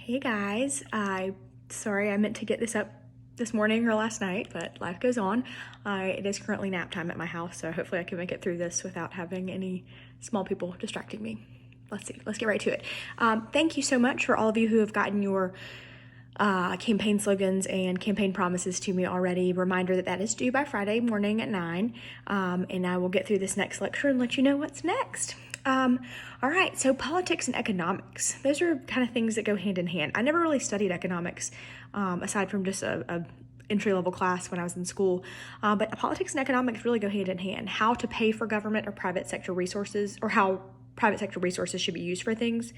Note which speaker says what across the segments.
Speaker 1: Hey guys, sorry I meant to get this up this morning or last night, but life goes on. It is currently nap time at my house, so hopefully I can make it through this without having any small people distracting me. Let's see, let's get right to it. Thank you so much for all of you who have gotten your campaign slogans and campaign promises to me already. Reminder that is due by Friday morning at 9, and I will get through this next lecture and let you know what's next. All right, so politics and economics, those are kind of things that go hand in hand. I never really studied economics aside from just a entry-level class when I was in school, but politics and economics really go hand in hand. How to pay for government or private sector resources, or how private sector resources should be used for things.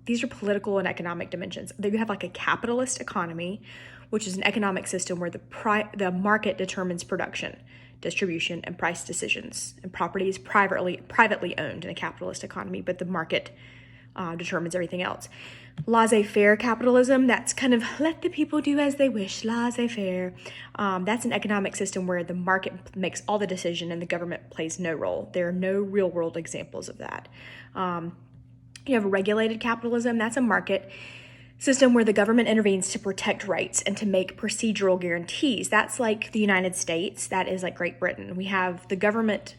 Speaker 1: These are political and economic dimensions. You have like a capitalist economy, which is an economic system where the market determines production, distribution, and price decisions. And property is privately owned in a capitalist economy, but the market determines everything else. Laissez-faire capitalism, that's kind of let the people do as they wish, laissez-faire. That's an economic system where the market makes all the decision and the government plays no role. There are no real world examples of that. You have regulated capitalism, that's a market system where the government intervenes to protect rights and to make procedural guarantees. That's like the United States, that is like Great Britain. We have the government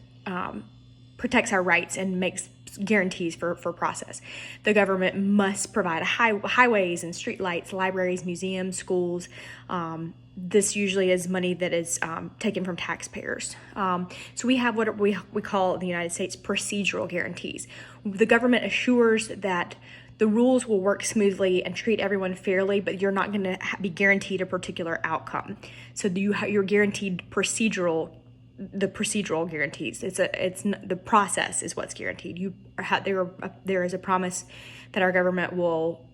Speaker 1: protects our rights and makes guarantees for process. The government must provide highways and streetlights, libraries, museums, schools. This usually is money that is taken from taxpayers. So we have what we call in the United States procedural guarantees. The government assures that the rules will work smoothly and treat everyone fairly, but you're not going to be guaranteed a particular outcome. So you're guaranteed procedural guarantees. It's the process is what's guaranteed. There is a promise that our government will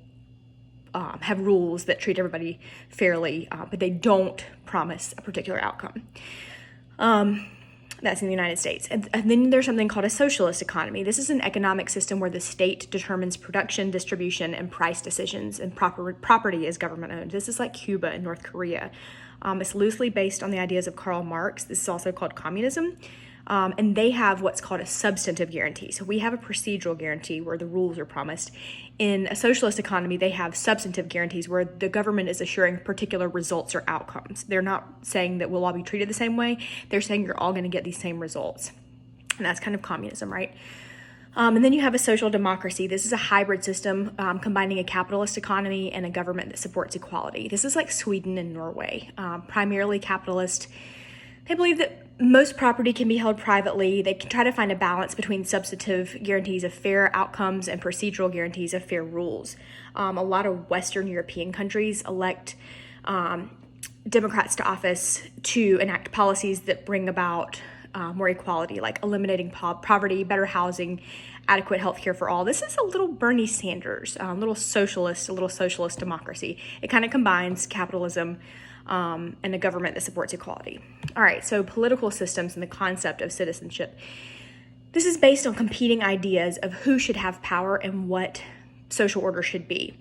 Speaker 1: have rules that treat everybody fairly, but they don't promise a particular outcome. That's in the United States. And then there's something called a socialist economy. This is an economic system where the state determines production, distribution, and price decisions, and property is government owned. This is like Cuba and North Korea. It's loosely based on the ideas of Karl Marx. This is also called communism. And they have what's called a substantive guarantee. So we have a procedural guarantee where the rules are promised. In a socialist economy, they have substantive guarantees where the government is assuring particular results or outcomes. They're not saying that we'll all be treated the same way. They're saying you're all going to get these same results. And that's kind of communism, right? And then you have a social democracy. This is a hybrid system combining a capitalist economy and a government that supports equality. This is like Sweden and Norway, primarily capitalist. They believe that most property can be held privately. They can try to find a balance between substantive guarantees of fair outcomes and procedural guarantees of fair rules. A lot of Western European countries elect Democrats to office to enact policies that bring about more equality, like eliminating poverty, better housing, adequate health care for all. This is a little Bernie Sanders, a little socialist democracy. It kind of combines capitalism and a government that supports equality. All right, so political systems and the concept of citizenship. This is based on competing ideas of who should have power and what social order should be.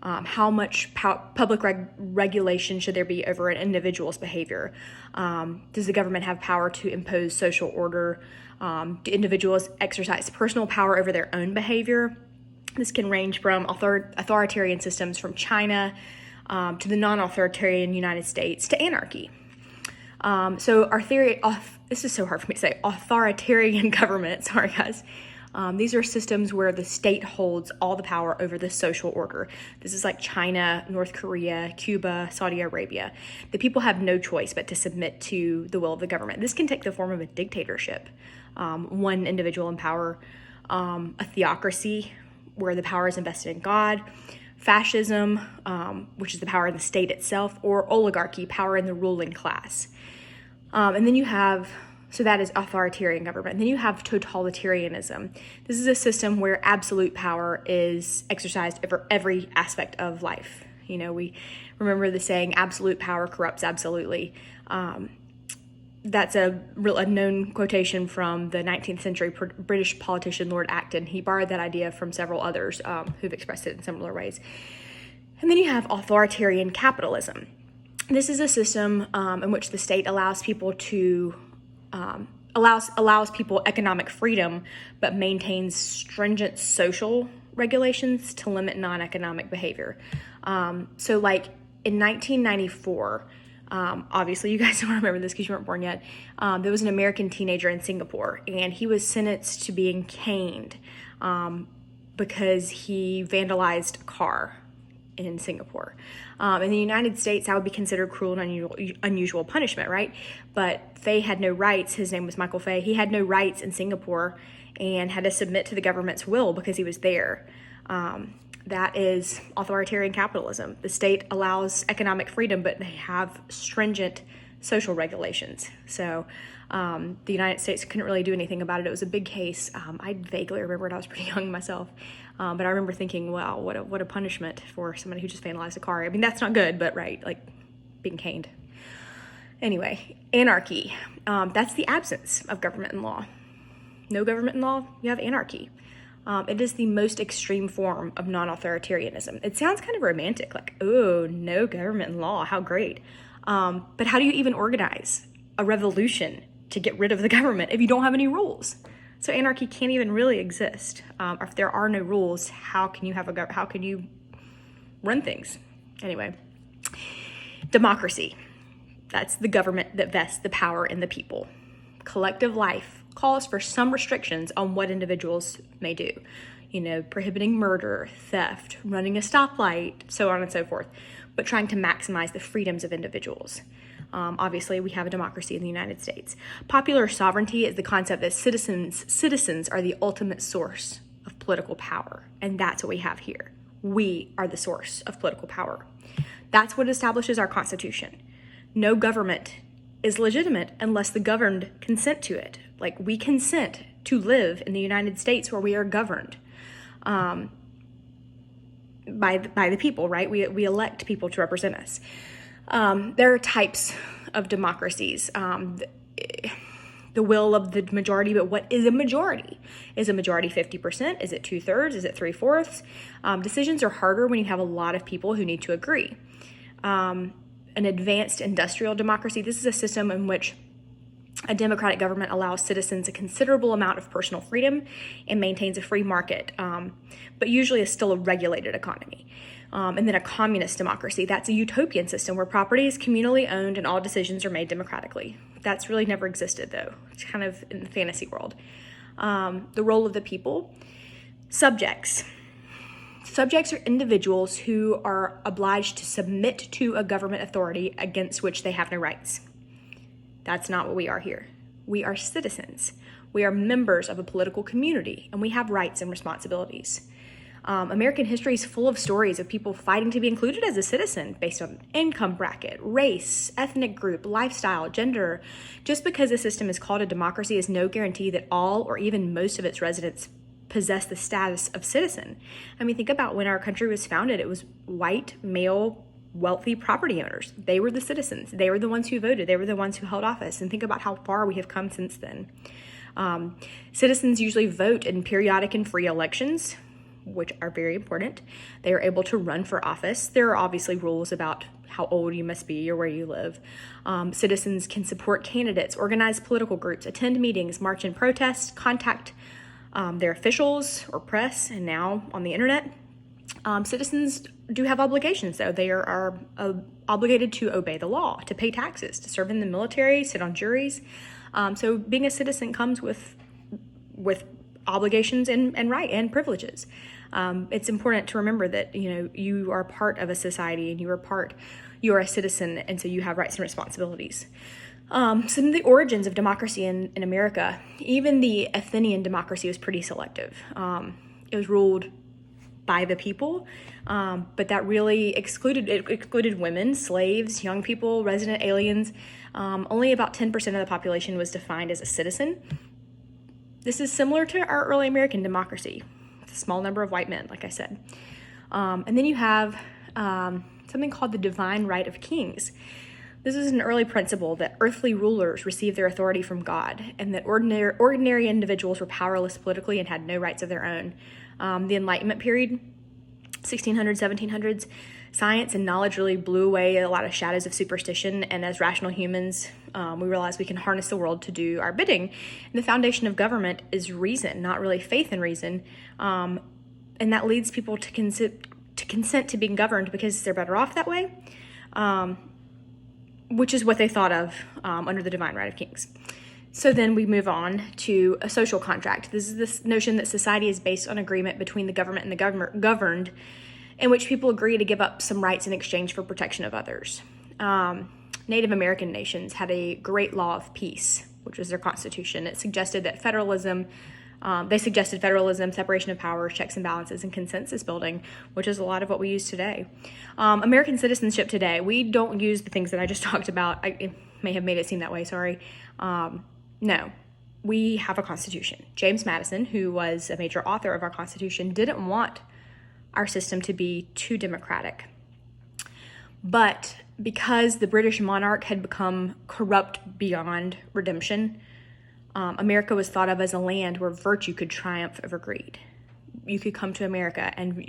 Speaker 1: How much public regulation should there be over an individual's behavior? Does the government have power to impose social order? Do individuals exercise personal power over their own behavior? This can range from authoritarian systems from China to the non-authoritarian United States to anarchy. So our theory of, this is so hard for me to say, authoritarian government, sorry guys. These are systems where the state holds all the power over the social order. This is like China, North Korea, Cuba, Saudi Arabia. The people have no choice but to submit to the will of the government. This can take the form of a dictatorship, one individual in power, a theocracy where the power is invested in God, fascism, which is the power in the state itself, or oligarchy, power in the ruling class. And then you have, so that is authoritarian government. And then you have totalitarianism. This is a system where absolute power is exercised over every aspect of life. You know, we remember the saying, absolute power corrupts absolutely. That's a known quotation from the 19th century British politician Lord Acton. He borrowed that idea from several others who've expressed it in similar ways. And then you have authoritarian capitalism. This is a system in which the state allows people to allows people economic freedom, but maintains stringent social regulations to limit non-economic behavior. So like in 1994, obviously you guys don't remember this because you weren't born yet, there was an American teenager in Singapore, and he was sentenced to being caned because he vandalized a car in Singapore. In the United States, that would be considered cruel and unusual punishment, right? But Fay had no rights. His name was Michael Fay. He had no rights in Singapore and had to submit to the government's will because he was there. That is authoritarian capitalism. The state allows economic freedom, but they have stringent social regulations. So the United States couldn't really do anything about it. It was a big case. I vaguely remember it. I was pretty young myself. But I remember thinking, wow, what a punishment for somebody who just vandalized a car. I mean, that's not good, but right, like being caned. Anyway, anarchy. That's the absence of government and law. No government and law, you have anarchy. It is the most extreme form of non-authoritarianism. It sounds kind of romantic, like, oh, no government and law, how great. But how do you even organize a revolution to get rid of the government if you don't have any rules? So anarchy can't even really exist. If there are no rules, how can you how can you run things? Anyway, democracy. That's the government that vests the power in the people. Collective life calls for some restrictions on what individuals may do. Prohibiting murder, theft, running a stoplight, so on and so forth, but trying to maximize the freedoms of individuals. Obviously, we have a democracy in the United States. Popular sovereignty is the concept that citizens are the ultimate source of political power, and that's what we have here. We are the source of political power. That's what establishes our Constitution. No government is legitimate unless the governed consent to it. Like, we consent to live in the United States where we are governed by the people, right? We elect people to represent us. There are types of democracies. The will of the majority, but what is a majority? Is a majority 50%? Is it 2/3? Is it 3/4? Decisions are harder when you have a lot of people who need to agree. An advanced industrial democracy, this is a system in which a democratic government allows citizens a considerable amount of personal freedom and maintains a free market, but usually is still a regulated economy. And then a communist democracy, that's a utopian system where property is communally owned and all decisions are made democratically. That's really never existed, though. It's kind of in the fantasy world. The role of the people. Subjects. Subjects are individuals who are obliged to submit to a government authority against which they have no rights. That's not what we are here. We are citizens. We are members of a political community, and we have rights and responsibilities. American history is full of stories of people fighting to be included as a citizen based on income bracket, race, ethnic group, lifestyle, gender. Just because a system is called a democracy is no guarantee that all or even most of its residents possess the status of citizen. I mean, think about when our country was founded. It was white, male, wealthy property owners. They were the citizens. They were the ones who voted. They were the ones who held office. And think about how far we have come since then. Citizens usually vote in periodic and free elections, which are very important. They are able to run for office. There are obviously rules about how old you must be or where you live. Citizens can support candidates, organize political groups, attend meetings, march in protest, contact their officials or press, and now on the internet. Citizens do have obligations, though. They are obligated to obey the law, to pay taxes, to serve in the military, sit on juries. So being a citizen comes with obligations and privileges. It's important to remember that you are part of a society and you are a citizen, and so you have rights and responsibilities. Some of the origins of democracy in America, even the Athenian democracy was pretty selective. It was ruled by the people, but that really excluded women, slaves, young people, resident aliens. Only about 10% of the population was defined as a citizen. This is similar to our early American democracy. It's a small number of white men, like I said. And then you have something called the divine right of kings. This is an early principle that earthly rulers received their authority from God, and that ordinary individuals were powerless politically and had no rights of their own. The Enlightenment period, 1600s, 1700s, science and knowledge really blew away a lot of shadows of superstition, and as rational humans, we realized we can harness the world to do our bidding. And the foundation of government is reason, not really faith in reason. and that leads people to consent to being governed because they're better off that way, which is what they thought of under the divine right of kings. So then we move on to a social contract. This is this notion that society is based on agreement between the government and the governed, in which people agree to give up some rights in exchange for protection of others. Native American nations had a great law of peace, which was their constitution. It suggested that federalism, separation of powers, checks and balances, and consensus building, which is a lot of what we use today. American citizenship today, we don't use the things that I just talked about. I may have made it seem that way, sorry. No, we have a constitution. James Madison, who was a major author of our constitution, didn't want our system to be too democratic. But because the British monarch had become corrupt beyond redemption, America was thought of as a land where virtue could triumph over greed. You could come to America and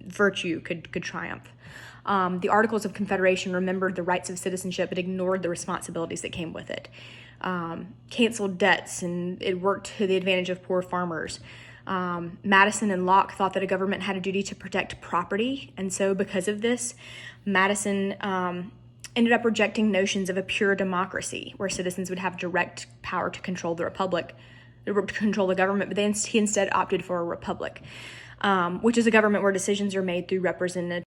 Speaker 1: virtue could triumph. The Articles of Confederation remembered the rights of citizenship but ignored the responsibilities that came with it. Canceled debts, and it worked to the advantage of poor farmers. Madison and Locke thought that a government had a duty to protect property, and so because of this, Madison ended up rejecting notions of a pure democracy where citizens would have direct power to control the republic, to control the government, but he instead opted for a republic, which is a government where decisions are made through representative